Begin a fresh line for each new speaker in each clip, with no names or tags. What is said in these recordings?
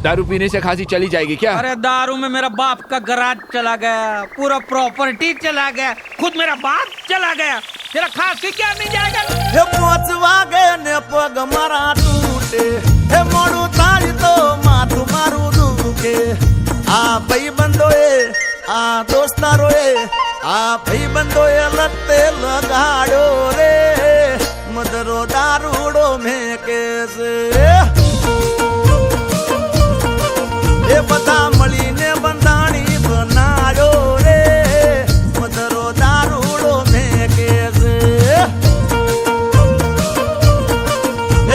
दारू पीने से खांसी चली जाएगी क्या?
अरे दारू में मेरा बाप का गराज चला गया, पूरा प्रॉपर्टी चला गया, खुद मेरा बाप चला गया, तेरा खांसी क्या मिल जाएगा?
हे पहुंचवा गए ने पग मारा टूटे, हे मोड़ू थारी तो माथू मारू दुखे। आ भाई बंदोए आ दोस्तारोए आ भाई बंदोए लत्ते लगाड़ो रे, मदरो दारूड़ो में कैसे એ બધા મળીને બંધાણી બનાડ્યો રે, મદરો દારૂડો મેકે છે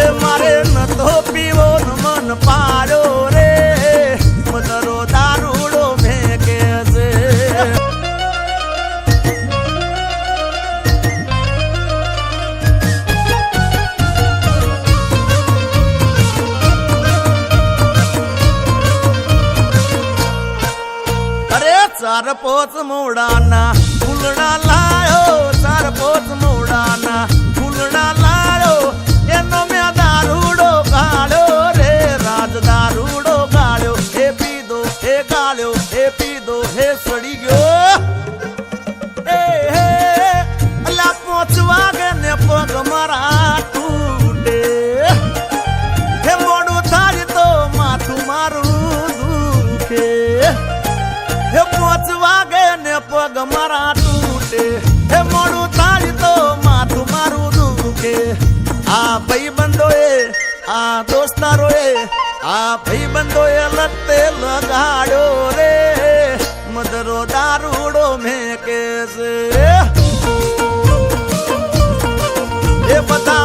એ મારે નતો પીવો ન મન પાડ્યો રે, મદરો દારૂડો મેકે છે। चार पोच मोडाना फुलड़ा लायो, चार पोच मोडाना फुलड़ा लायो, एनो में दारूडो गाड़ो रे, राज दारूडो गाड़ो, हे पी दो हे गाड़ो, हे पी दो हे सड़ी गयो। हे अल्लाह पोचवा गने पग मारा टूटे, हे मोड़ू थारी तो माथू मारू दुखे। हे पहुंचवा गए ने पग मारा टूटे, हे मोड़ू थारी तो माथू मारू दुखे। आ भाई बंदोए आ दोस्तारोए आ भाई बंदोए लत्ते लगाड़ो रे, मदरो दारूड़ो में कैसे ये बता